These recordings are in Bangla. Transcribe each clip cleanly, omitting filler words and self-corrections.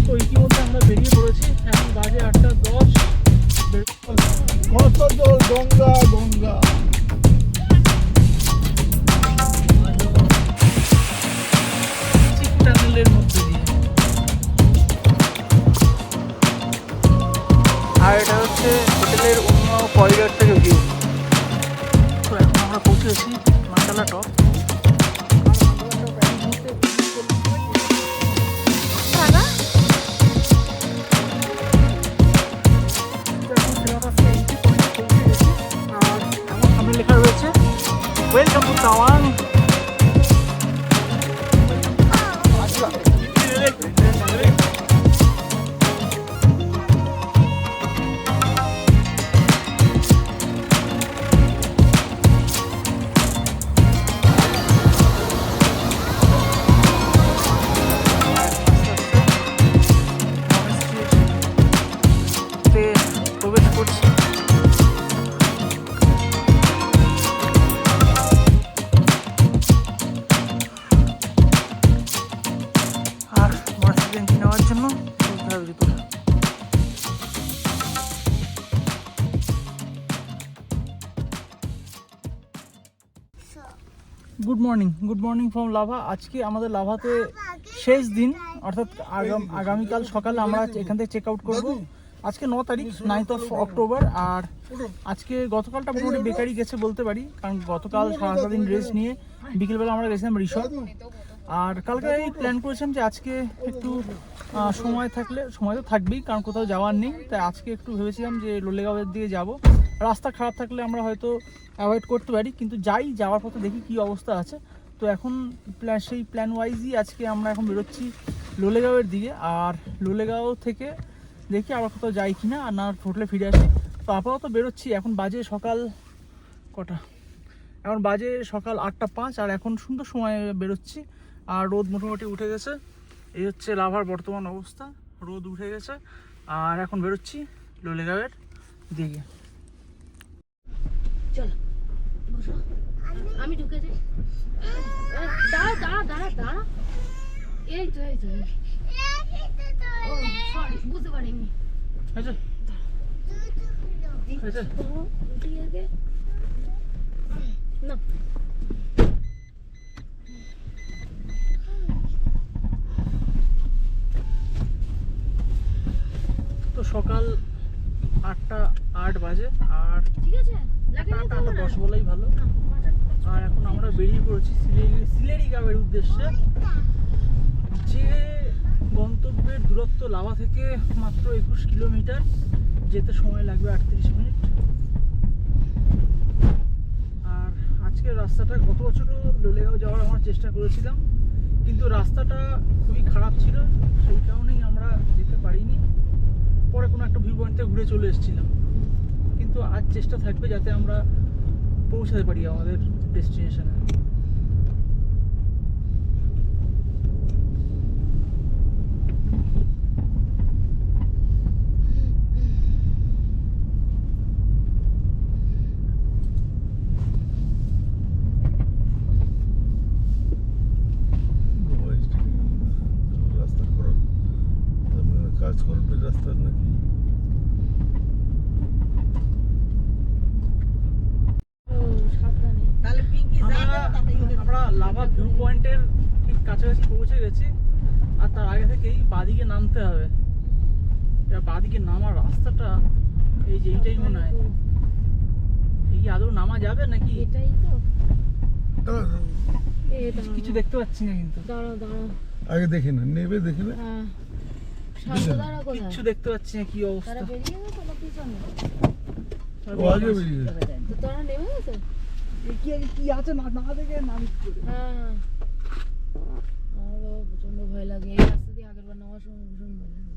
তো ইতিমধ্যে আমরা বেরিয়ে পড়েছি, এখন বাজে 8:10। কত জল, গঙ্গা গঙ্গা। টানেলের মধ্যে দিয়ে। আর এটা হচ্ছে হোটেলের অন্য করিডোর থেকে ভিউ। তো এখন আমরা পৌঁছেছি মান্ডালা টপ। লেখা রয়েছে ওয়েলকাম টু টাওয়াং। প্রবেশ করছি। আর মার্সিডেন্স নেওয়ার জন্য চলতে হবে ভিতরে। Good morning from lava. আজকে আমাদের লাভাতে শেষ দিন, অর্থাৎ আগামীকাল সকালে আমরা এখান থেকে চেক আউট করবো। আজকে 9 তারিখ, 9th of October। আর আজকে গতকালটা মোটামুটি বেকারই গেছে বলতে পারি, কারণ গতকাল সারাটা দিন রেস্ট নিয়ে বিকেলবেলা আমরা গেছিলাম রিসর্ট। আর কালকে এই প্ল্যান করেছিলাম যে আজকে একটু সময় থাকলে, সময় তো থাকবেই কারণ কোথাও যাওয়ার নেই, তাই আজকে একটু ভেবেছিলাম যে লোলেগাঁওয়ের দিকে যাব। রাস্তা খারাপ থাকলে আমরা হয়তো অ্যাভয়েড করতে পারি, কিন্তু যাওয়ার পথে দেখি কি অবস্থা আছে। তো এখন সেই প্ল্যান ওয়াইজই আজকে আমরা এখন বেরোচ্ছি লোলেগাঁওয়ের দিকে। আর লোলেগাঁও থেকে দেখি আবার কোথাও যাই কি না, আর না হোটেলে ফিরে আসি। তো আপাতত বেরোচ্ছি। এখন বাজে সকাল কটা, এখন বাজে সকাল 8:05। আর এখন সুন্দর সময় বেরোচ্ছি। আর রোদ মোটামুটি উঠে গেছে। এই হচ্ছে লাভার বর্তমান অবস্থা, রোদ উঠে গেছে। আর এখন বেরোচ্ছি লোলেগাঁওয়ের দিকে। চলো বসো, আমি ঢুকে যাই। দাঁড়া এই তো ও সরি, বুঝতে পারিনি। আচ্ছা আচ্ছা না তো সকাল 8:08 বাজে। আর ঠিক আছে, 8:10 বলেই ভালো। আর এখন আমরা বেরিয়ে পড়েছি সিলেরিগাঁওয়ের উদ্দেশ্যে। যে গন্তব্যের দূরত্ব লাভা থেকে মাত্র 21 কিলোমিটার, যেতে সময় লাগবে 38 মিনিট। আর আজকের রাস্তাটা, গত বছরও লোলেগাঁও যাওয়ার আমরা চেষ্টা করেছিলাম, কিন্তু রাস্তাটা খুবই খারাপ ছিল, সেই কারণেই আমরা যেতে পারিনি। পরে কোনো একটা ভিউ পয়েন্ট থেকে ঘুরে চলে এসেছিলাম। কিন্তু আজ চেষ্টা থাকবে যাতে আমরা পৌঁছাতে পারি আমাদের ডেস্টিনেশনে। রাস্তা খারাপ, কাজ করবে রাস্তার নাকি? আমরা লাভা ভিউ পয়েন্টের ঠিক কাছাকাছি পৌঁছে গেছি। আর তার আগে থেকেই বাদিকে নামতে হবে। বাদিকে নামার রাস্তাটা এই যে এইটাই মনে হয়। এই কি আদৌ নামা যাবে নাকি? এটাই তো। কিছু দেখতে পাচ্ছি না কিন্তু। দাঁড়াও আগে দেখে না, নেবে দেখে না। হ্যাঁ, কিচ্ছু দেখতে পাচ্ছি না, কি অবস্থা। তারা বেরিয়ে গেছে না পিছনে? ও আগে বেরিয়ে গেছে। তো তারা নেমে গেছে? কি আছে না দেখে নামি করে। হ্যাঁ, আমার বাবা প্রচন্ড ভয় লাগে এই রাস্তা দিয়ে। আগের বার নেওয়ার সময় ভীষণ ভয় লাগে।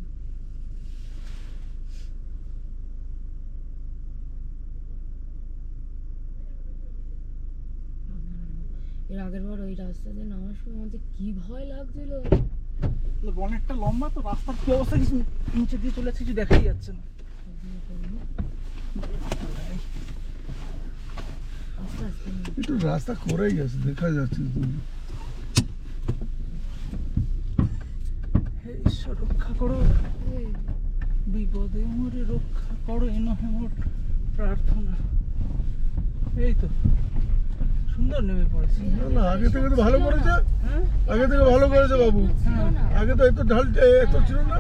এর আগের বার ওই রাস্তা দিয়ে নামার সময় আমাদের কি ভয় লাগছিল। অনেকটা লম্বা তো, রাস্তার কি অবস্থা কিছু নিচে দিয়ে চলে যাচ্ছে, কিছু দেখাই যাচ্ছে না। একটু রাস্তা করেই গেছে, দেখা যাচ্ছে। ঈশ্বর রক্ষা করো, বিপদে মোরে রক্ষা করো, এ নহে মোর প্রার্থনা। এই তো সুন্দর নেমে পড়েছি। না না, আগে থেকে তো ভালো করেছে, হ্যাঁ আগে থেকে ভালো করেছে বাবু। ছিল না। আগে তো এত ঢাল এত ছিল না,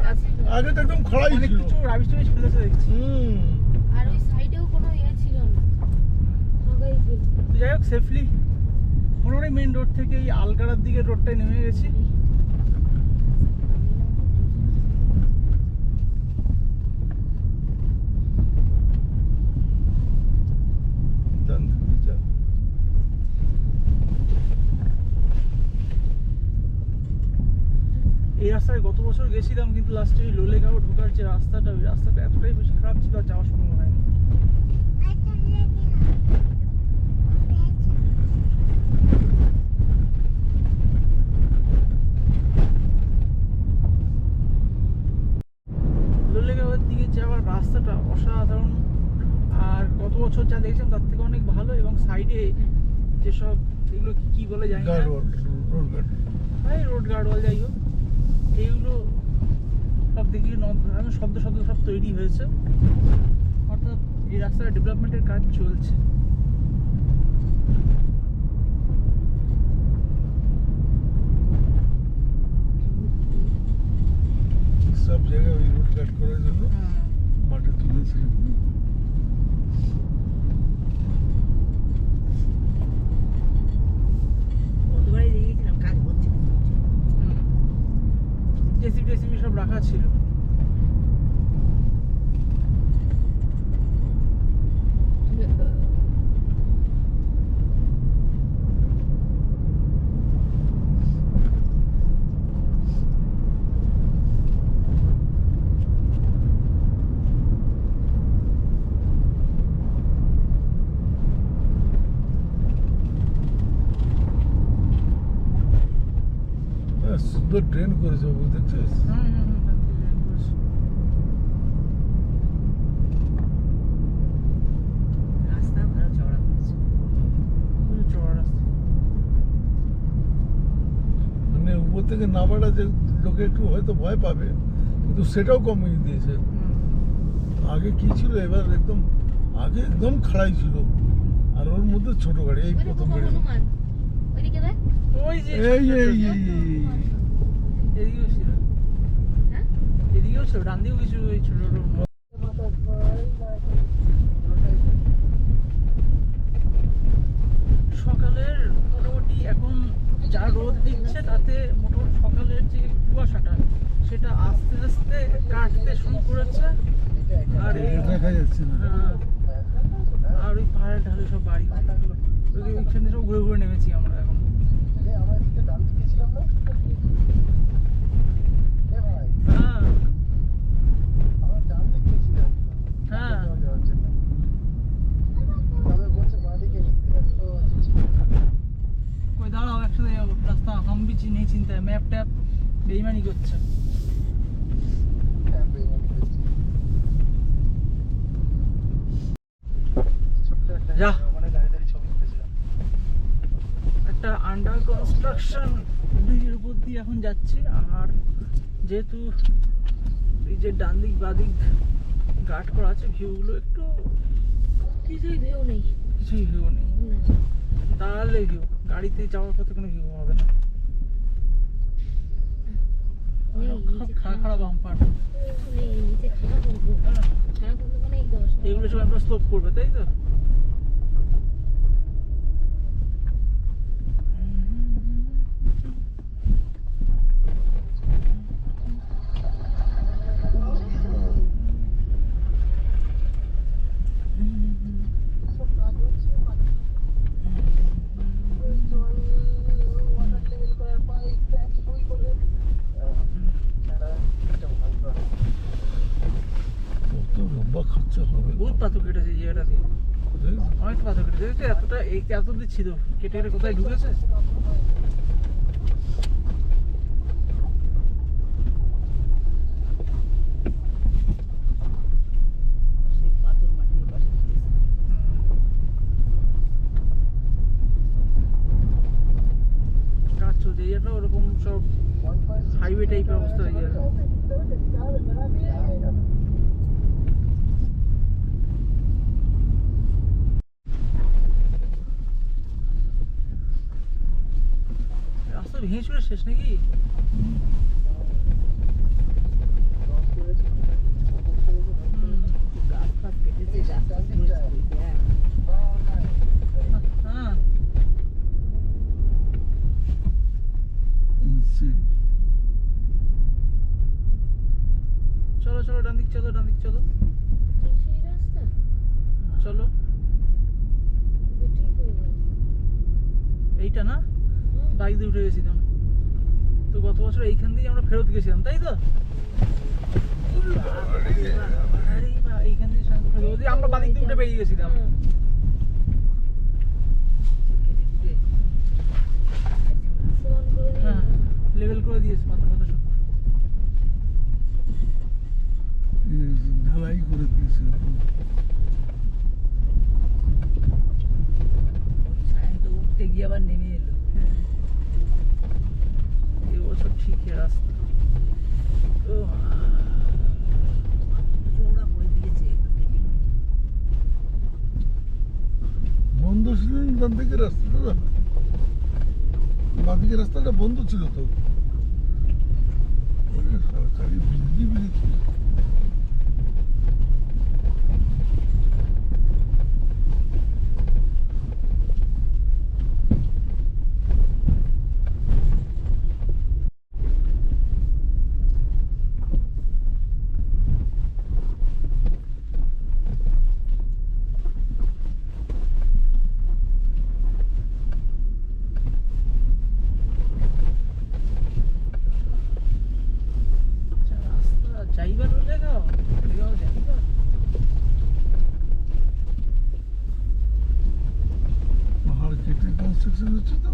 আগে তো একদম খড়াই অনেক ছিল। কিছু রাবিশ টাবিশ ফেলেছে দেখছি। আর ওই সাইডেও কোনো ইয়ে ছিল না, ফাঁকাই ছিল। তো যাই হোক সেফলি মোটামুটি মেন রোড থেকে এই আলকারার দিকে রোডটায় নেমে গেছি। এই রাস্তায় গত বছর গেছিলাম, কিন্তু লাস্টে ওই লোলেগাঁও ঢোকার যে রাস্তাটা, ওই রাস্তাটা এতটাই বেশি খারাপ ছিল আর যাওয়া সম্ভব হয়নি। লোলেগাঁওয়ের দিকে যাওয়ার রাস্তাটা অসাধারণ, আর গত বছর যা দেখছিলাম তার থেকে অনেক ভালো। এবং সাইডে যেসব এগুলো কি বলে জানি না, এই রোড গার্ডওয়াল যাই হোক, এইগুলো সব দেখি শব্দ শব্দ সব তৈরি হয়েছে, অর্থাৎ এই রাস্তার ডেভেলপমেন্টের কাজ চলছে। সব জায়গায় ওই রোড কাট করার জন্য মাটি তুলেছিল। জেসিবি টেসিবি সব রাখা ছিল। সুন্দর ট্রেন করেছে বাবু, দেখছিস? রাস্তা ভালো চওড়া করেছে। চড়া রাস্তা, মানে উপর থেকে নামাটা যে লোকে একটু হয়তো ভয় পাবে, কিন্তু সেটাও কমিয়ে দিয়েছে। আগে কি ছিল, এবার একদম আগে একদম খাড়াই ছিল, আর ওর মধ্যে ছোট গাড়ি। এই প্রথম গাড়ি ওইদিকে দেখ, ওই যে এই এই এদিকেও ছিল, হ্যাঁ এদিকেও ছিল, ডান দিকেও কিছু ওই ছোট ছোট। সকালের মোটামুটি এখন যা রোদ দিচ্ছে তাতে মোটামুটি সকালের যে কুয়াশাটা সেটা আস্তে আস্তে কাটতে শুরু করেছে। আর এই দেখা যাচ্ছে না। হ্যাঁ, আর ওই পাহাড়ের ঢালে সব বাড়ি ওইখানে সব ঘুরে ঘুরে নেমেছি আমরা এখন। হ্যাঁ হ্যাঁ, কই দাঁড়াও একসাথে যাবো, রাস্তা হাম भी नहीं চিন্তা, ম্যাপ ট্যাপ বেইমানি করছে। যা একটা আন্ডার কনস্ট্রাকশন ব্রিজের উপর দিয়ে এখন যাচ্ছি। আর যেহেতু এই যে ডান দিক বাদিক গার্ড করা আছে, ভিউগুলো একটু কিছুই ভিউ নেই। কিছুই ভিউ নেই, তাহলে ভিউ গাড়িতে যাওয়ার পথে কোনো ভিউ হবে না। খাড়া খাড়া বাম্পার, এগুলো সব আমরা স্লোপ করবে, তাই তো? বহুত পাথর কেটেছে জায়গাটা দিয়ে, অনেক পাথর কেটেছে। এতটা এত অব্দি ছিল, কেটে কেটে কোথায় ঢুকেছে। কাজ চলছে, এটা ওরকম সব হাইওয়ে টাইপের অবস্থা হয়ে যাবে। ভেঙে চুরে শেষ নাকি? হ্যাঁ চলো চলো ডান দিক চলো, ডান দিক চলো, সেই রাস্তা চলো। তো ঠিক হয়ে গেল। এইটা না, হুম। বাইক দিয়ে উঠে গেছিলাম তো গত বছর এইখান দিয়ে আমরা ফেরত গেছিলাম, তাই তো? আরে বাবা, এইখান দিয়ে ওই যে আমরা বাদিক দিয়ে উঠে বেরিয়ে গেছিলাম। হুম। সমান করে দিয়ে হ্যাঁ লেভেল করে দিয়েছে মাথা মাথা সব। ঢালাই করে দিয়েছে। উঠতে গিয়ে আবার নেমে এলো। এবছর ঠিকই রাস্তা। ও চৌড়া করে দিয়েছে একটু কেটে। বন্ধ ছিল না ডান দিকের রাস্তাটা, বাদিকের রাস্তাটা বন্ধ ছিল তো। ওরে সরকারি বিজলি বিলিছে। আচ্ছা, রাস্তা যাইবার হলে গাও যাইবার। পাহাড় কেটে কনস্ট্রাকশন হচ্ছে তো।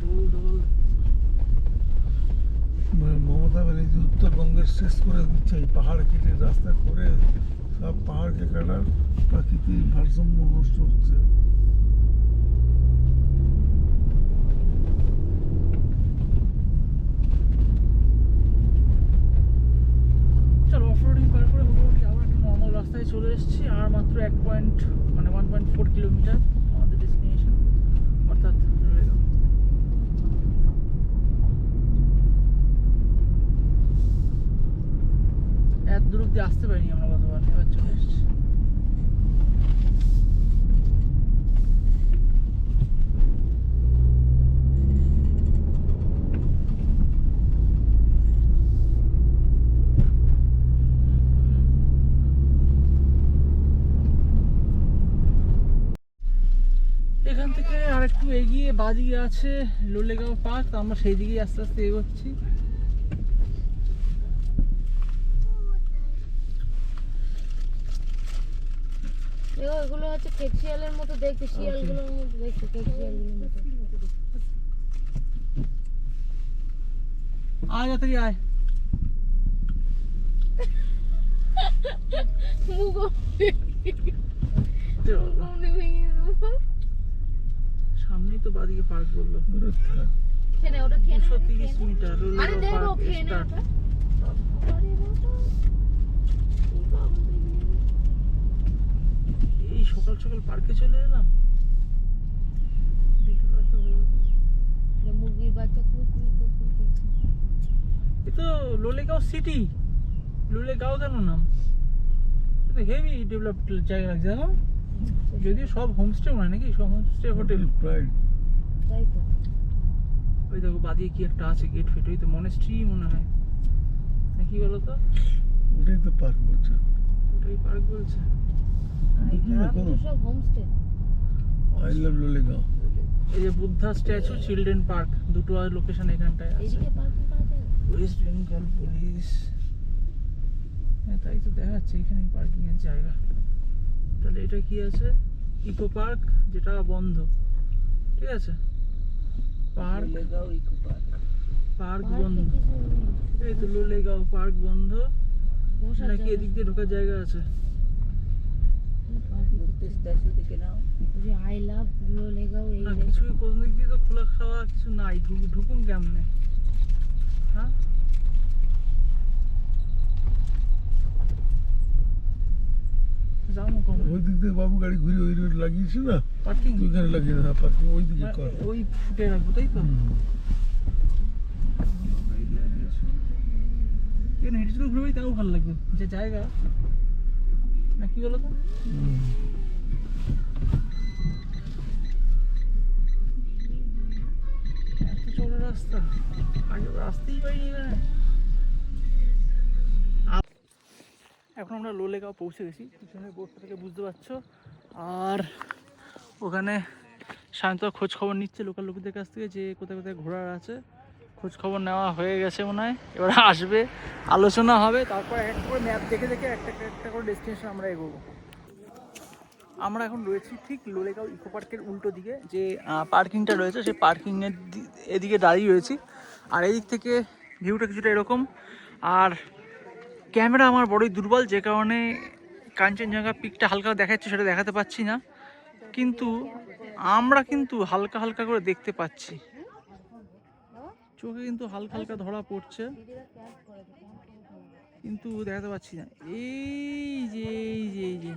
ডোল ডোল। মানে মমতা ব্যানার্জি উত্তরবঙ্গের শেষ করে দিচ্ছে এই পাহাড় কেটে রাস্তা করে, সব পাহাড়কে কাটার প্রাকৃতিক ভারসাম্য নষ্ট হচ্ছে। চলো অফরোডিং পার করে মোটামুটি আবার একটা নর্মাল রাস্তায় চলে এসেছি। আর মাত্র 1.4 কিলোমিটার আমাদের ডেস্টিনেশন, অর্থাৎ লোলেগাঁও। এত দূর অব্দি আসতে পারিনি আমরা গতবার, এবার চলে এসেছি। এখান থেকে আর একটু এগিয়ে বাদিকে আছে লোলেগাঁও পার্ক, তো আমরা সেই দিকেই আস্তে আস্তে এগোচ্ছি। দেখো এগুলো হচ্ছে কেকশিয়ালের মতো দেখতে, শিয়ালগুলোর মতো দেখতে, কেকশিয়ালগুলোর মতো। আয় তাড়াতাড়ি আয়। মুখে ভেঙে দেবো। সামনেই তো বাদিকে পার্ক বললো। ওরে থাক। খেয়ে নে, ওটা খেয়ে নে, 230 খেয়ে নে। মিটার আরে লোলেগাঁও দেবো, পার্ক খেয়ে নে স্টার্ট। ওটা। আরে বাবা, কি পাগল দেখলি? এই সকাল সকাল পার্কে চলে এলাম। বিকেল রাতে হয়ে গেল। যে মুরগির বাচ্চা কুই কুই কুই কুই করছে। এ তো লোলেগাঁও সিটি, লোলেগাঁও কেন নাম? এ তো হেভি ডেভেলপড জায়গা লাগছে না? যদিও সব হোমস্টে নয় নাকি, সব হোমস্টে হোটেল। প্রাইড। তাই তো। ওই দেখো বাদিকে কি একটা আছে গেট ফেট, ওই তো মনেস্ট্রি মনে হয় নাকি বলো তো? ওটাই তো পার্ক বলছে। ওটাই পার্ক বলছে। দেখি না কোনো এগুলো সব হোমস্টে। I love Lolegaon. এই যে বুদ্ধা স্ট্যাচু, চিলড্রেন পার্ক, দুটো লোকেশন এখানটায় আছে। এইদিকে পার্কিং করা যায়? ওয়েস্ট বেঙ্গল পুলিশ, হ্যাঁ তাই তো দেখাচ্ছে এখানেই পার্কিং এর জায়গা। তাহলে এটা কি আছে? ইকো পার্ক, যেটা বন্ধ, ঠিক আছে। Park, Lolegaon eco park. Park পার্কে বন্ধ। কিছু নেই। এই তো লোলেগাঁও পার্ক বন্ধ, বসার নাকি জায়গা। এদিক দিয়ে ঢোকার জায়গা আছে? ঘুরতে স্ট্যাচু দেখে নাও। যে আই লাভ লোলেগাঁও এই না কিছু কোন দিক দিয়ে তো খোলা খাওয়া কিছু নাই, ঢুকুন কেমনে? হ্যাঁ যাবো কোন? ওই দিক দিয়ে বাবু গাড়ি ঘুরে ওই রোড লাগিয়েছি না, পার্কিং তুই ওইখানে লাগিয়ে না, পার্কিং ওই দিকে কর। ওই ফুটে রাখবো, তাই তো? এখানে হেঁটে চলে ঘুরে তাও ভালো লাগবে, যে জায়গা না, কি বলো তো? এত চড়া রাস্তা, আগে রাস্তাই পাইনি এখানে। এখন আমরা লোলেগাঁও পৌঁছে গেছি, পিছনে বোর্ডটা থেকে বুঝতে পারছো। আর ওখানে শান্ত খোঁজ খবর নিচ্ছে লোকাল লোকদের কাছ থেকে যে কোথায় কোথায় ঘোরার আছে। খোঁজ খবর নেওয়া হয়ে গেছে মনে হয়, এবার আসবে, আলোচনা হবে, তারপর একটা করে ম্যাপ দেখে দেখে একটা একটা করে ডেস্টিনেশন আমরা এগোবো। আমরা এখন রয়েছি ঠিক লোলেগাঁও ইকো পার্কের উল্টো দিকে, যে পার্কিংটা রয়েছে সেই পার্কিংয়ের এদিকে দাঁড়িয়ে রয়েছি। আর এই দিক থেকে ভিউটা কিছুটা এরকম। আর ক্যামেরা আমার বড়ই দুর্বল, যে কারণে কাঞ্চনজঙ্ঘা পিকটা হালকা দেখাচ্ছে, সেটা দেখাতে পাচ্ছি না, কিন্তু আমরা কিন্তু হালকা হালকা করে দেখতে পাচ্ছি, চোখে কিন্তু হালকা হালকা ধরা পড়ছে, কিন্তু দেখাতে পাচ্ছি না। এই যে এই যে এই যে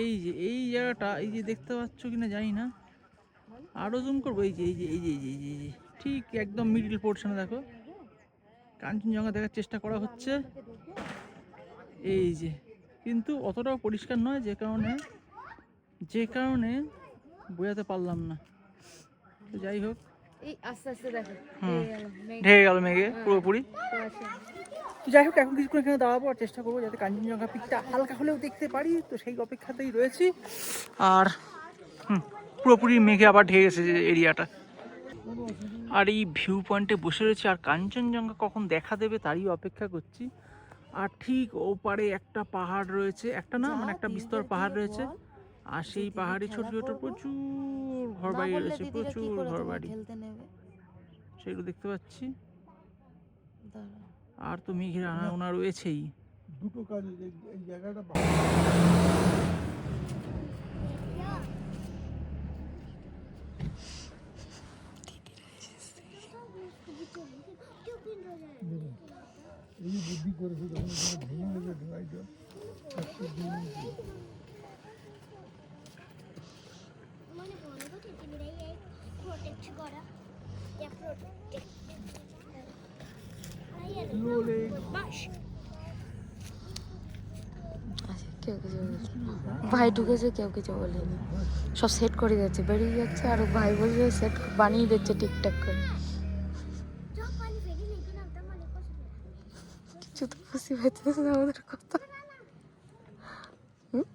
এই যে এই জায়গাটা, এই যে দেখতে পাচ্ছ কিনা জানি না, আরো জুম করবো, এই যে এই যে এই যে এই যে এই যে ঠিক একদম মিডল পোর্শনে দেখো কাঞ্চনজঙ্ঘা দেখার চেষ্টা করা হচ্ছে, এই যে, কিন্তু অতটাও পরিষ্কার নয়, যে কারণে বোঝাতে পারলাম না। তো যাই হোক, এই আস্তে আস্তে দেখো ঢেকে গেল মেঘে পুরোপুরি। তো যাই হোক, এখন কিছুক্ষণ এখানে দাঁড়াবো আর চেষ্টা করবো যাতে কাঞ্চনজঙ্ঘা পিকটা হালকা হলেও দেখতে পারি, তো সেই অপেক্ষাতেই রয়েছি। আর পুরোপুরি মেঘে আবার ঢেকে গেছে যে এরিয়াটা। আর এই ভিউ পয়েন্টে বসে রয়েছি আর কাঞ্চনজঙ্ঘা কখন দেখা দেবে তারই অপেক্ষা করছি। আর ঠিক ওপারে একটা পাহাড় রয়েছে, একটা না মানে একটা বিস্তর পাহাড় রয়েছে, আর সেই পাহাড়ে ছোট ছোট প্রচুর ঘরবাড়ি রয়েছে, প্রচুর ঘরবাড়ি, সেগুলো দেখতে পাচ্ছি। আর তো মেঘের আনাগোনা রয়েছেই। দুটো কাজ, এই জায়গাটা এই বুদ্ধি করেছে, ভেঙে নেবে ঢালাইটা। কেউ কিছু ভাই ঢুকেছে, কেউ কিছু বলেনি, সব সেট করে যাচ্ছে, বেরিয়ে যাচ্ছে, আর ভাই বলছে সেট বানিয়ে দিচ্ছে ঠিকঠাক করে। কিছু তো বুঝতে পারছে না আমাদের কথা,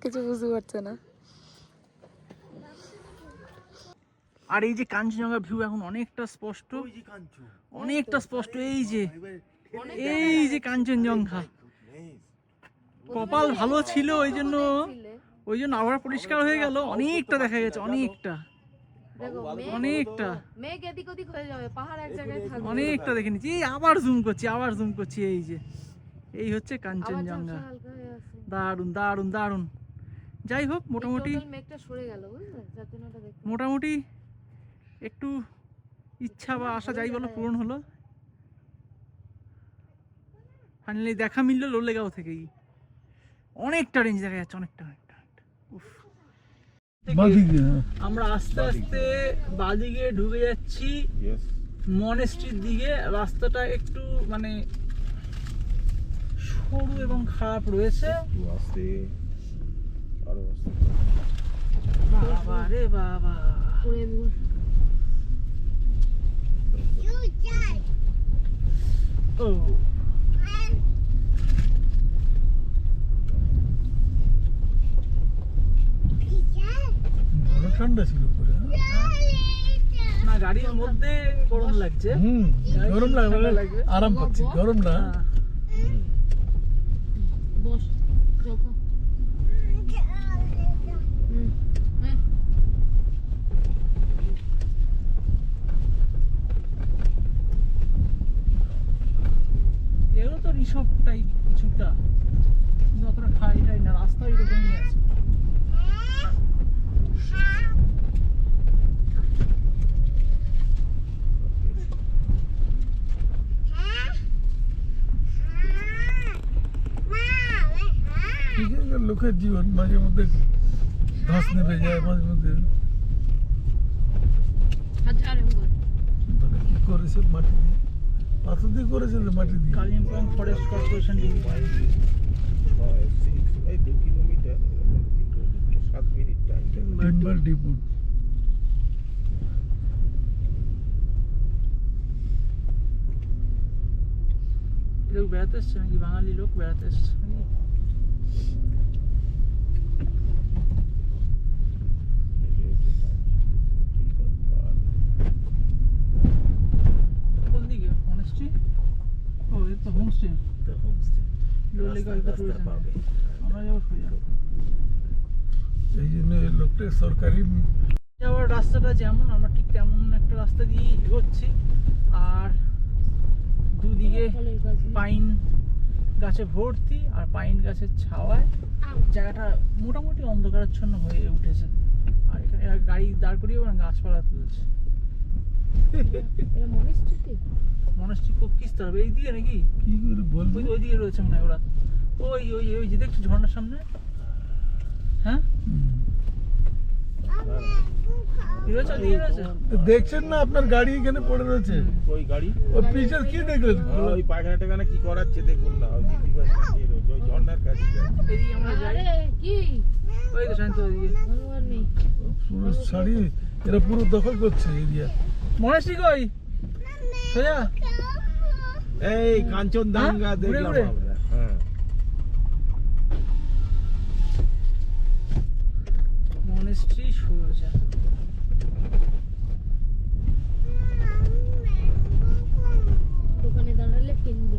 কিছু বুঝতে পারছে না। আর এই যে কাঞ্চনজঙ্ঘা ভিউ এখন অনেকটা স্পষ্ট, অনেকটা স্পষ্ট। এই যে কাঞ্চনজঙ্ঘা, কপাল ভালো ছিল ওই জন্য আবার পরিষ্কার হয়ে গেল, অনেকটা দেখা গেছে, অনেকটা অনেকটা দেখে নিচ্ছি। এই আবার জুম করছি, এই হচ্ছে কাঞ্চনজঙ্ঘা। দারুণ দারুণ দারুণ। যাই হোক, মোটামুটি একটু ইচ্ছা বা আশা যাই বলো পূরণ হলো। ফাইনালি দেখা মিলল লোলেগাঁও থেকেই, অনেকটা রেঞ্জ দেখা যাচ্ছে, অনেকটা। আমরা আস্তে আস্তে বাদিকে ঢুকে যাচ্ছি মনেস্ট্রির দিকে। রাস্তাটা একটু মানে সরু এবং খারাপ রয়েছে। বাবা রে বাবা, ও ঠান্ডা ছিল পুরো না, গাড়ির মধ্যে গরম লাগছে। গরম লাগবে, আরাম পাচ্ছি, গরম না। বস এগুলো তো রিসোর্ট টাইপ কিছুটা, কিন্তু অতটা ঠাই না, রাস্তা এরকমই আছে। লোকের জীবন মাঝে মধ্যে ধস নেমে যায় মাঝে মধ্যে। মানে কি করেছে মাটি দিয়ে, পাথর দিয়ে করেছে না মাটি দিয়ে। Kalimpong forest corporation limited. 2 kilometre 7 minute time. Timber depot. লোক বেড়াতে এসছে নাকি, বাঙালি লোক বেড়াতে এসছে নাকি? কোন দিকে? অনেস্টি? ও এই তো হোমস্টে। লোলেগা এটা টুরিজম। আমরা যাবো সোজা। এই জন্য এই লোকটা সরকারি যাওয়ার রাস্তাটা যেমন আমরা ঠিক তেমন একটা রাস্তা দিয়ে এগোচ্ছি, আর দুদিকে পাইন গাছে ভর্তি, আর পাইন গাছের ছাওয়ায় জায়গাটা মোটামুটি অন্ধকারাচ্ছন্ন হয়ে উঠেছে। আর এখানে এরা গাড়ি দাঁড় করিয়ে গাছপালা তুলছে। মনস্ট্রি কিস তরফ এই দিকে নাকি? কি করে বলবো। ওই দিকে রয়েছে মনে হয় ওরা। ওই ওই ওই যে দেখছো ঝর্ণার সামনে। হ্যাঁ রয়েছে, ওদিকে রয়েছে। তো দেখছেন না আপনার গাড়ি এখানে পড়ে রয়েছে। ওই গাড়ি ওই পিছনে কি দেখলেন? ওই পায়খানা টাখানা কি করাচ্ছে দেখুন না, ওই দিদি ভাই দাঁড়িয়ে রয়েছে, ওই ঝর্ণার কাছে। এদিকে আমরা যাই। ওই তো শান্ত ওদিকে। পুরো শাড়ি এরা পুরো দখল করছে এরিয়া। মনস্ট্রি কই? সোজা এই কাঞ্চনজঙ্ঘা ঘুরে দেখলাম ঘুরে। আমরা। হ্যাঁ মনস্ট্রি সোজা। দোকানে দাঁড়ালে কিনবো।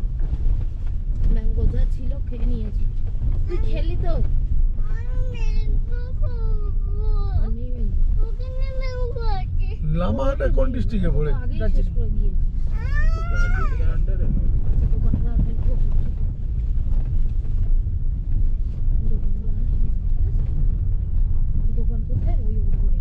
ম্যাঙ্গো যা ছিল খেয়ে নিয়েছি। তুই খেলি তো? আমি লামাহাটা কোন ডিস্ট্রিক্টে পড়ে? আগেই শেষ করে দিয়েছি। দার্জিলিং আন্ডারে দোকানে দাঁড়ালে দোকান কোথায়? ওই উপরে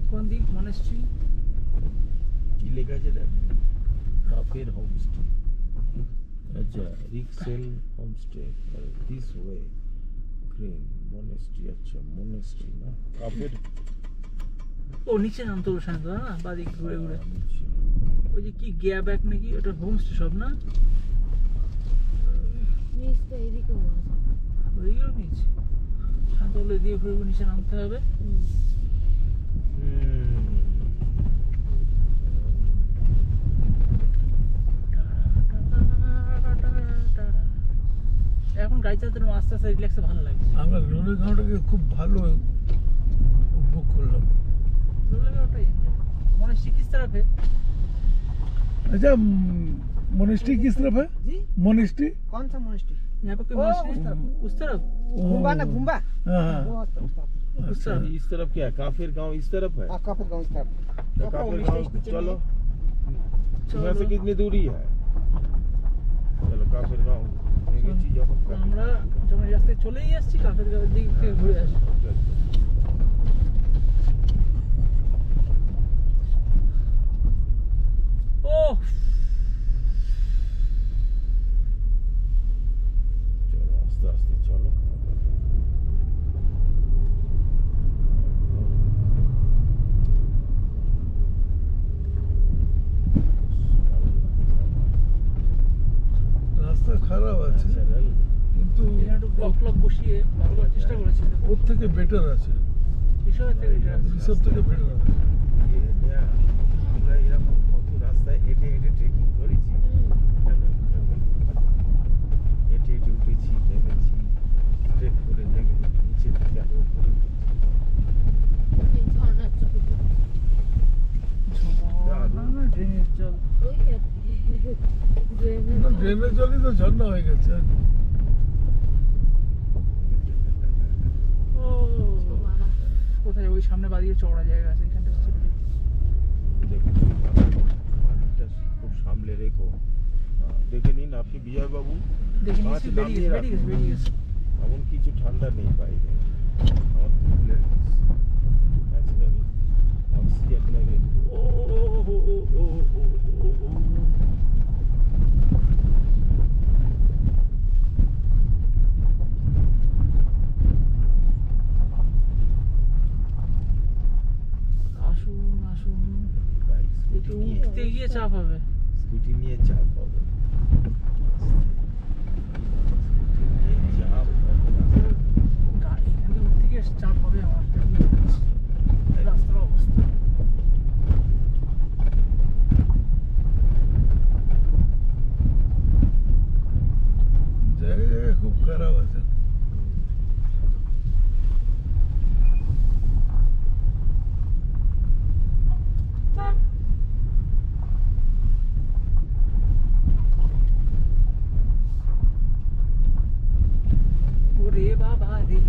কোন দিক মনস্ট্রি? কি লেখা আছে দেখ, কাফের হোমস্টে। আচ্ছা Rikshel homestay this way green monastery. আচ্ছা মনেস্ট্রি না কাফের। ও নিচে নামতে হবে শান্ত না, বাদিক ঘুরে ঘুরে। ওই যে কি গিয়া ব্যাক নাকি, ওটা হোমস্টে সব না? নিচটা এদিকে আছে। ওইদিকেও নিচে। শান্ত বলে দিয়ে ঘুরে ঘুরে নিচে নামতে হবে। এখন গাড়ি চালাতে আস্তে আস্তে রিল্যাক্সে ভালো লাগে। আমরা লোলেগাঁওটাকে খুব ভালো উপভোগ করলাম। ওটাই এনজয়। মনস্ট্রি কিস तरफ है? अच्छा मोनेस्ट्री किस तरफ है? जी मोनेस्ट्री कौन सा मोनेस्ट्री? यहाँ पे कोई ओ, मॉनेस्ट्री? उस तरफ। उस तरफ? गुम्बा ना गुम्बा हाँ हाँ वो उस तरफ उस तरफ? इस तरफ क्या है? काफिर गांव इस तरफ है। काफिर गांव इस तरफ तो काफिर गांव चलो, यहाँ से कितनी दूरी है? चलो काफिर गांव দেখেছি যখন আমরা যখন এই রাস্তায় চলেই আসছি, কাফের গাঁওয়ের দিক থেকে ঘুরে আসি। ও চলো আস্তে আস্তে চলো। রাস্তা খারাপ আছে কিন্তু এখানে একটু ব্লক ব্লক বসিয়ে ভালো করার চেষ্টা করেছিল। ওর থেকে বেটার আছে, এসবের থেকে এটা আছে। এসব থেকে বেটার আছে। আমরা এরকম কত রাস্তায় হেঁটে হেঁটে ট্রেকিং করেছি, হেঁটে হেঁটে উঠেছি, নেমেছি, ট্রেক করে নেমে নিচে থেকে আরো উপরে এই ঝর্ণার চোখে ঝর্ণা না, ড্রেনের জল। ওই আর কি। ড্রেনের না, ড্রেনের জলই তো ঝর্ণা হয়ে গেছে। আর ও বাবা। কোথায়? ওই সামনে বাদিকে চওড়া জায়গা আছে, এখানটা ছিল। দেখুন মাটিটা খুব সামলে রেখো। দেখে নিন আপনি বিজয়বাবু, দেখে মাছ নিচ্ছি, বেরিয়ে গেছে, বেরিয়ে গেছে, বেরিয়ে গেছে। এমন কিছু ঠান্ডা নেই বাইরে, আমার খুব ন্যাচারাল ऑक्सीजन लेवल আসুন আসুন, একটু উঠতে গিয়ে চাপ হবে। স্কুটি নিয়ে চাপ হবে গাড়ি এখান থেকে উঠতে গিয়ে চাপ হবে আমার, রাস্তার অবস্থা। জায়গা জায়গা খুব খারাপ আছে। ওরে বাবা রে,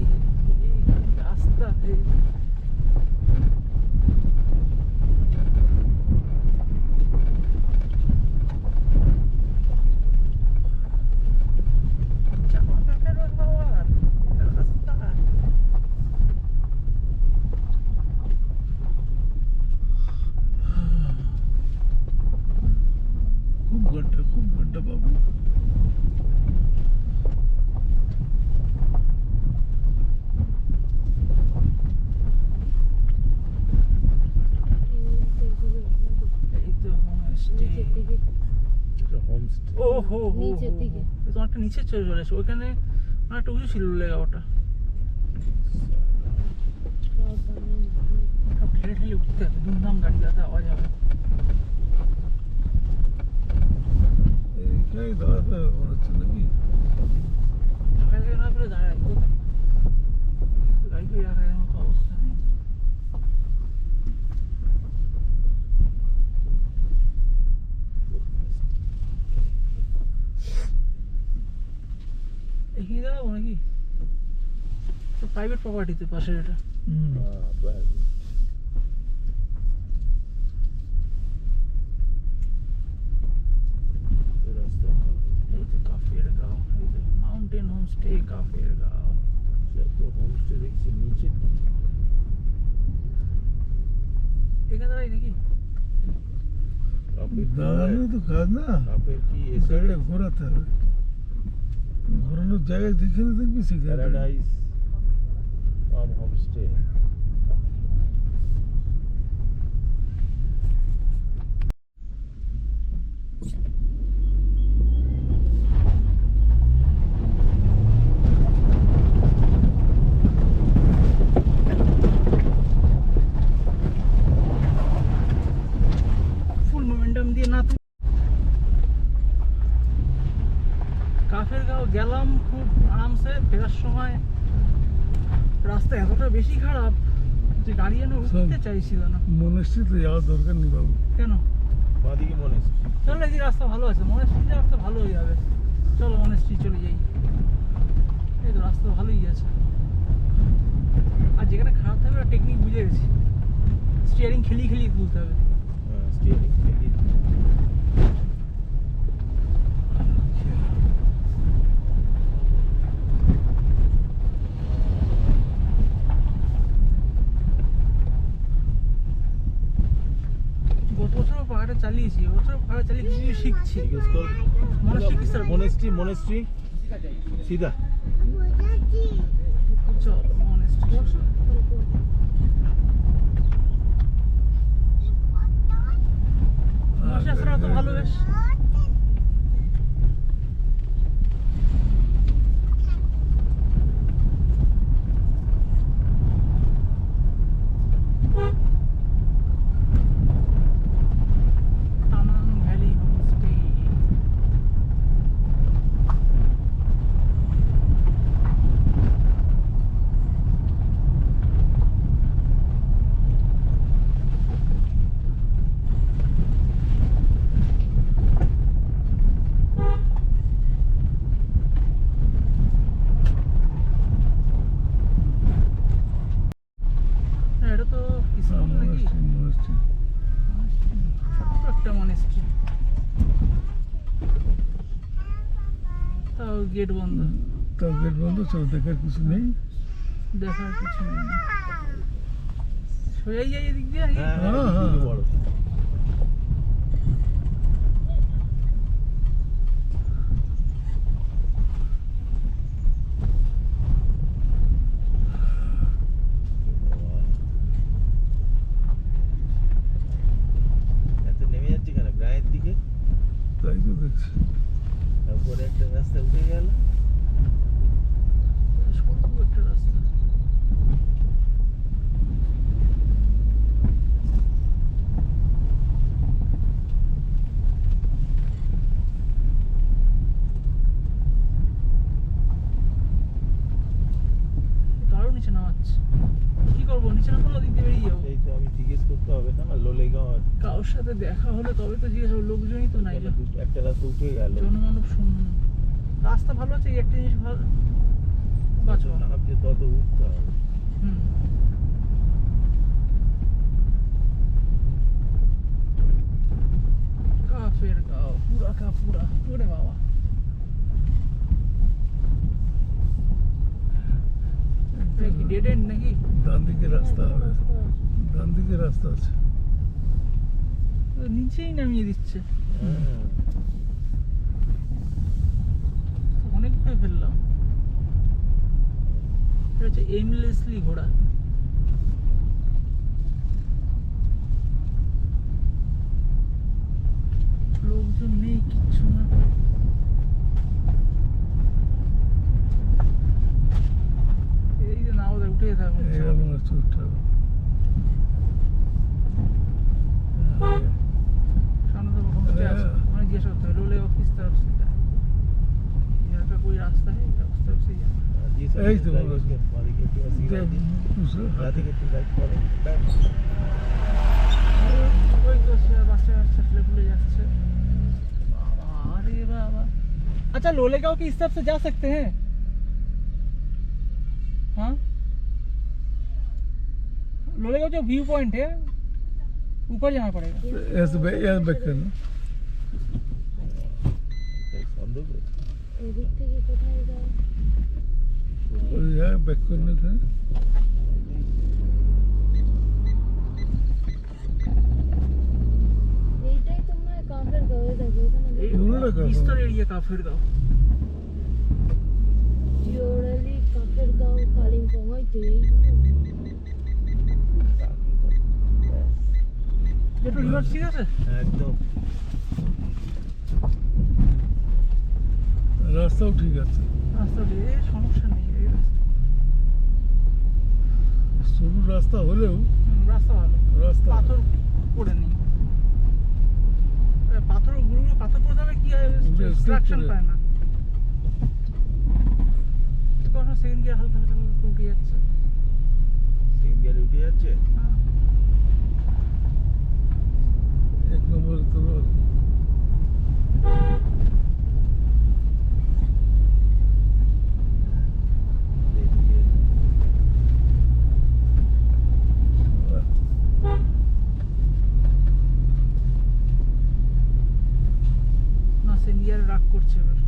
এই রাস্তা রে। জামাটা ফেরত হওয়ার রাস্তা। খুব গড্ডা বাবু। এই তো হোমস্টে। এটা হোমস্টে ও হো হো, নিচের দিকে। তোমার একটা নিচে চলে এসে ওইখানে একটা উঁচু ছিল লেগা ওটা, ওটা ঠেলে ঠেলে উঠতে হবে, দুমদাম গাড়ি যাতে আওয়াজ হবে। এইখানে দাঁড়াতে হবে মনে হচ্ছে নাকি? ফাঁকা জায়গা না পেলে দাঁড়াই কোথায়? গাড়ি ফিরে রাখার মতো অবস্থা নেই। এখানে দাঁড়াবো নাকি? প্রাইভেট প্রপার্টিতে পাশে এটা। বাস রাস্তা এই তো কাফের গাঁও, এই তো মাউন্টেন হোমস্টে কাফের গাঁও। তো হোমস্টে দেখছি নিচে এখানে দাঁড়াই নাকি? কাপের দাঁড়ানো তো কাজ না, কাপের কি এসে গাড়িটা ঘোরাতে হবে। ঘোরানোর জায়গায় যেখানে দেখবি সেখানে প্যারাডাইস ফার্ম হোমস্টে ফুল মোমেন্টাম দিয়ে না তো। কাফের গাঁও গেলাম খুব আরামসে, ফেরার সময় রাস্তা এতটা বেশি খারাপ যে গাড়ি যেন উঠতে চাইছিল না। মনেস্ট্রিতে যাওয়ার দরকার নেই বাবু। কেন? বাদিকে মনে হচ্ছে চলো, এদিকে রাস্তা ভালো আছে, মনেস্ট্রি রাস্তা ভালো হয়ে যাবে। চলো মনেস্ট্রি চলে যাই, এই তো রাস্তা ভালোই আছে। আর যেখানে খারাপ থাকবে টেকনিক বুঝে গেছি, স্টিয়ারিং খেলিয়ে খেলিয়ে তুলতে হবে। স্টিয়ারিং গত বছরও পাহাড়ে চালিয়েছি, এবছর পাহাড়ে চালিয়ে কিছু কিছু শিখছি। জিজ্ঞেস কর মনেস্ট্রি কি স্যার? মনেস্ট্রি সিধা চলো মনেস্ট্রি। মশাসরা তো ভালো বেশ। Tamang valley homestay. এটা তো ইসলাম নাকি? মনেস্ট্রি ছোট্ট একটা মনেস্ট্রি, তাও গেট বন্ধ, তাও গেট বন্ধ, চলো দেখার কিছু নেই। দেখার কিছু নেই। সোজাই যাই এদিক দিয়ে নাকি? হ্যাঁ হ্যাঁ, হ্যাঁ হ্যাঁ। বড় এত নেমে যাচ্ছে কেন গ্রামের দিকে তাই তো দেখছি। তারপরে একটা রাস্তা উঠে গেল সরু একটা রাস্তা। দারুণ নিচে নামাচ্ছে। কি করবো, নিচে নামানো দিক দিয়ে বেরিয়ে যাবো। এই তো আমি জিজ্ঞেস করতে হবে না লোলেগাঁও আর কারোর সাথে দেখা হলে তবে তো জিজ্ঞেস হবে, লোকজনই তো নাই। একটা রাস্তা উঠে গেল জনমানব শূন্য। রাস্তা ভালো আছে, এই একটা জিনিস ভালো বাঁচো। নামছে তত উঠতে হবে হুম। কাফের গাঁও, পুরা কাপুরা। ওরে বাবা, এটা কি ডেড এন্ড নাকি? ডান দিকে রাস্তা হবে, ডান দিকে রাস্তা আছে। তো নিচেই নামিয়ে দিচ্ছে। হ্যাঁ অনেক ঘুরে ফেললাম। এটা হচ্ছে এমলেসলি ঘোরা। লোকজন নেই, কিচ্ছু না। এই যে না ওদের উঠে যেতে হবে। এরকম হচ্ছে উঠতে হবে। सामने तो होमस्टे আছে, মানে জিজ্ঞেসা করতে হবে लोले किस तरफ से जाए, यहाँ का कोई रास्ता है या उस तरफ से जाना। जी सर এই তো मालिक के पास ही रहती रात के टिकट করে ওই তো সে বাচ্চা বাচ্চা ছেলেপুলে যাচ্ছে। বাবা আরে বাবা। अच्छा लोलेगांव की इस तरफ से जा सकते हैं? हाँ, लोलेगांव जो व्यू पॉइंट है ऊपर जाना पड़ेगा। ऐसे बैक करना। বন্ধ করে এদিক থেকে কোথায় যায়? और यहाँ बैक करने का এইটাই তোমার কাফের গাঁও দেখো, এখানে এই लोलेगांव। বিস্তর এরিয়া কাফের গাঁও। জিওরালি কাফের গাঁও কালিম্পং হইতে একটু রিভার্স ঠিক আছে? একদম রাস্তাও ঠিক আছে, রাস্তা দিয়ে সমস্যা নেই, এই রাস্তা। সরু রাস্তা হলেও রাস্তা ভালো, রাস্তা পাথর পড়ে নেই। পাথর গুঁড়ো পাথর পড়ে যাবে কি ডিস্ট্রাকশন করে। পায় না। কোনো সেকেন্ড গিয়ার হালকা হালকা হালকা উঠে যাচ্ছে। সেকেন্ড গিয়ারে উঠে যাচ্ছে হ্যাঁ। এক নম্বরে তো না সেকেন্ড গিয়ারে রাগ করছে এবার।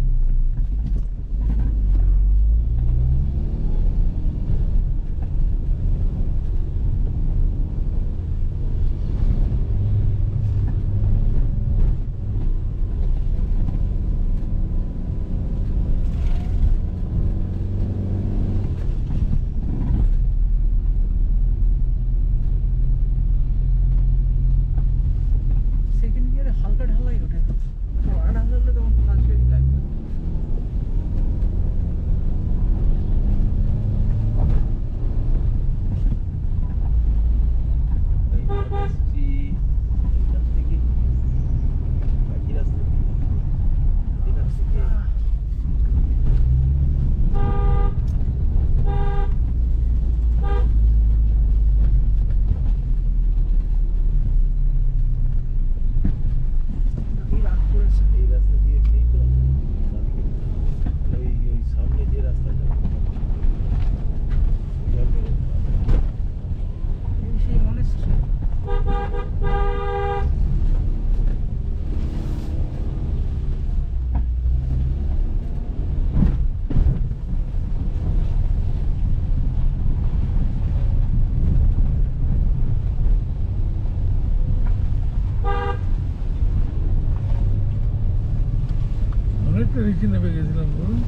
অনেকটা নিচে নেমে গেছিলাম বলুন।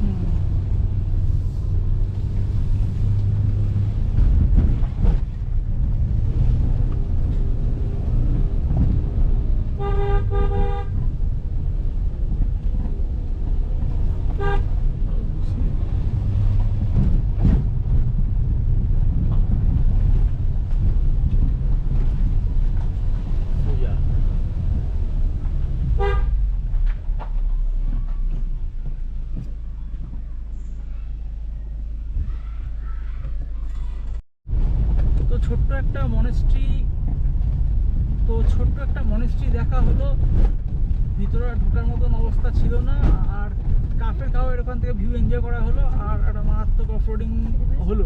সোজা। তো ছোট্ট একটা মনেস্ট্রি দেখা হলো। ভিতরে আর ঢোকার মতন অবস্থা ছিল না, আর কাফের খাওয়ার ওখান থেকে ভিউ এনজয় করা হলো, আর একটা মারাত্মক অফরোডিং হলো।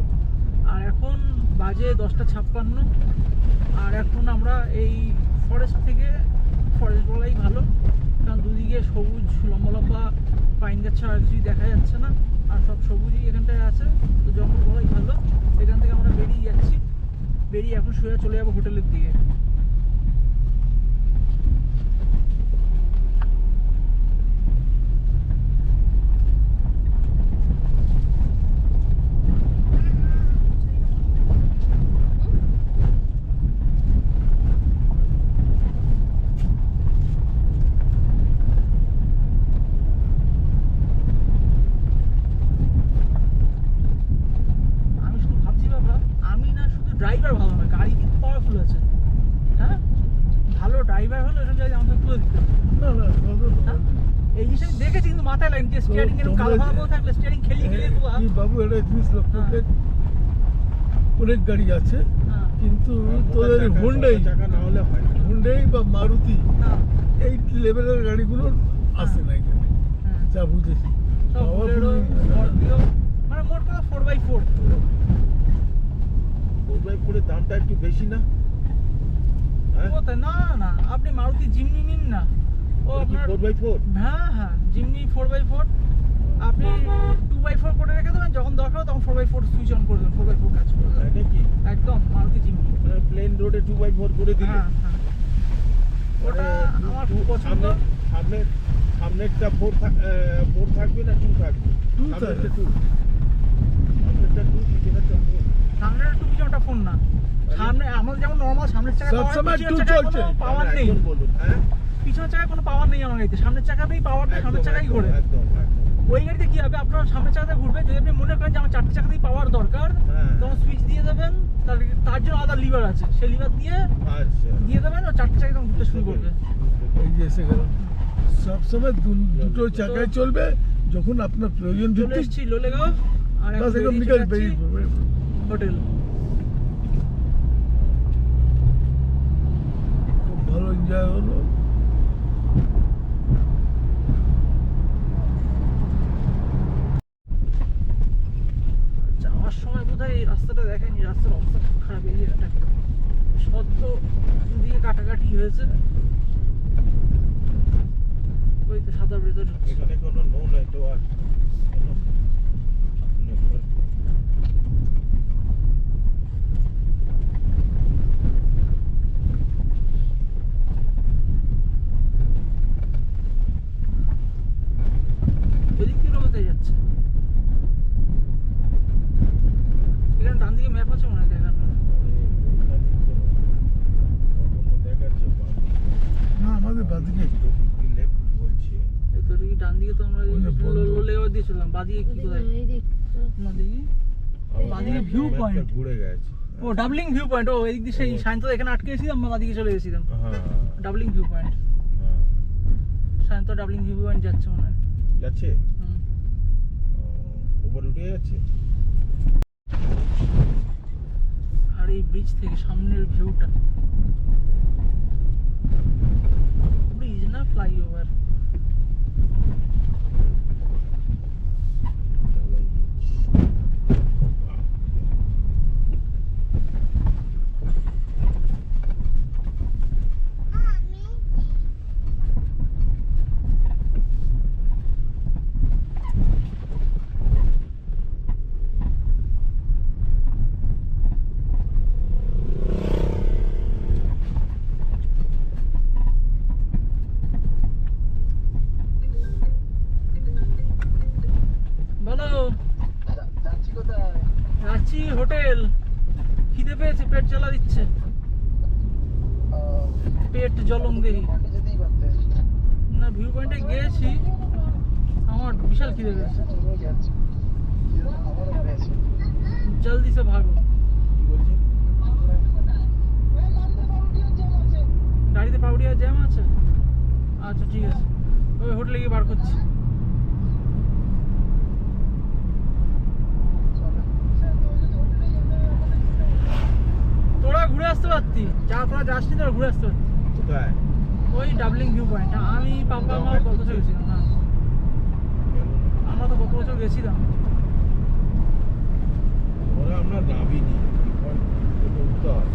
আর এখন বাজে 10:56, আর এখন আমরা এই ফরেস্ট বলাই ভালো, কারণ দুদিকে সবুজ লম্বা লম্বা পাইন গাছ ছাড়া আর কিছুই দেখা যাচ্ছে না, আর সব সবুজই এখানটায় আছে। তো জঙ্গল বলাই ভালো। এখান থেকে আমরা বেরিয়ে যাচ্ছি, বেরিয়ে এখন সোজা চলে যাবো হোটেলের দিকে। আমি শুধু ভাবছি বাবা, আমি না শুধু ড্রাইভার ভালো না, গাড়ি কিন্তু পাওয়ারফুল আছে। হ্যাঁ, ভালো ড্রাইভার হলে এসব জায়গায় আমাকে তুলে দিতে হবে। না না হ্যাঁ? এই জিনিসটা আমি দেখেছি, কিন্তু মাথায় লাগছে স্টিয়ারিং এরকম কালো ভালো করে থাকলে স্টিয়ারিং খেলিয়ে দেবো। কি বাবু, একটা জিনিস লক্ষ্য করে, অনেক গাড়ি আছে কিন্তু তোদের হুন্ডাই চাকা না হলে হয় না। হুন্ডাই বা মারুতি এই লেভেলের গাড়িগুলো আসে না এখানে, যা বুঝেছি। সব বোলেরো, স্করপিও, মানে মোট কথা 4x4। 4x4 এর দামটা একটু বেশি না? হ্যাঁ? কোথায়? না না, আপনি মারুতি জিমনি নিন না, ও ওটা কি আপনার 4x4? হ্যাঁ জিমনি 4x4। আপনি 2x4 করে রেখে দেবেন, যখন দরকার হবে তখন 4x4 সুইচ অন করে দেবেন, 4x4 কাজ করে তাই দেবেন। নাকি? একদম মারুতি জিমনি। মানে প্লেন রোডে 2x4 করে দিলে হ্যাঁ হ্যাঁ, ওটা আমার খুব পছন্দ। সামনেরটা 4 থাকবে না 2 থাকবে? Two সামনেরটা থাকবে। 2, সামনেরটা 2, পিছনেরটা 4। সামনের একটু পিছনটা ফোন না, সামনে আমাদের যেমন নরমাল সামনের চাকা সবসময় two চলছে। পাওয়ার নেই, একজন বলুন, হ্যাঁ? পিছনের চাকায় কোনো পাওয়ার নেই আমার গাড়িতে, সামনের চাকাতেই পাওয়ার নেই, সামনের চাকাই ঘোরে। একদম। ওই গাড়িতে কি হবে, আপনার সামনের চাকাতে ঘুরবে। যদি আপনি মনে করেন যে আমার চারটে চাকাতেই পাওয়ার দরকার, হ্যাঁ। তখন সুইচ দিয়ে দেবেন, তার জন্য আলাদা লিভার আছে, সেই লিভার দিয়ে আচ্ছা। দেবেন, ও চারটে চাকা তখন ঘুরতে শুরু করবে। এই যে এসে গেল, সবসময় দুটো চাকায় চলবে, যখন আপনার প্রয়োজন চলে ভিত্তিক এসেছি লোলেগাঁও, আর এখন বাস একদম বেরিয়ে নিকাল চলে বেরিয়ে যাচ্ছি পড়বে। হোটেল। খুব ভালো এনজয় হলো। যাওয়ার সময় বোধহয় এই রাস্তাটা দেখায়নি, রাস্তার অবস্থা খুব খারাপ। এই জায়গাটা সদ্য দুদিকে কাটাকাটি হয়েছে, ওই তো সাদা ব্রেজার হচ্ছে। এখানে কোনো নো নেটওয়ার্ক, ওদিক দিয়ে কোথায় যাচ্ছে? এখানে ডান দিকে ম্যাপ আছে মনে হয় দেখানো। দেখাচ্ছে না, আমাদের বাদিকে লেফট বলছে। তো কি ডান দিকে তো আমরা ওই যে বন্ধ। লোলেগাঁও দিয়ে চললাম, বাদিকে কি কোথায় না দেখি। বাদিকে ভিউ ম্যাপটা পয়েন্ট, ঘুরে গেছে। ও ডাবলিং ভিউ পয়েন্ট। ও এদিক দিয়ে সেই সায়ন্ত এখানে আটকে গেছিলাম, আমরা বাদিকে চলে গেছিলাম। হ্যাঁ ডাবলিং ভিউ পয়েন্ট, হ্যাঁ। সায়ন্ত ডাবলিং ভিউ পয়েন্ট যাচ্ছে মনে হয়। যাচ্ছে? হুম। উপরে উঠে যাচ্ছে? আর এই ব্রিজ থেকে সামনের ভিউটা, ব্রিজ না ফ্লাইওভার, যাচ্ছি হোটেল, খিদে পেয়েছে, পেট জ্বালা দিচ্ছে, পেট জলং দেহি। না ভিউ পয়েন্টে গিয়েছি, আমার বিশাল খিদে পেয়েছে। জলদি সে ভাগো। কি বলছে? গাড়িতে পাউডিয়া জ্যাম আছে? আচ্ছা ঠিক আছে, ওই হোটেলে গিয়ে বার করছি। তোরা ঘুরে আসতে পারতি, তোরা যাসনি, তোরা ঘুরে আসতে পারতি। কোথায়? ওই ডাবলিং ভিউ পয়েন্ট। আমি পাপা আমার গত বছর গেছিলাম। হ্যাঁ আমরা তো গত বছর গেছিলাম। ওরা আমরা নামিনি, উঠতে হয়।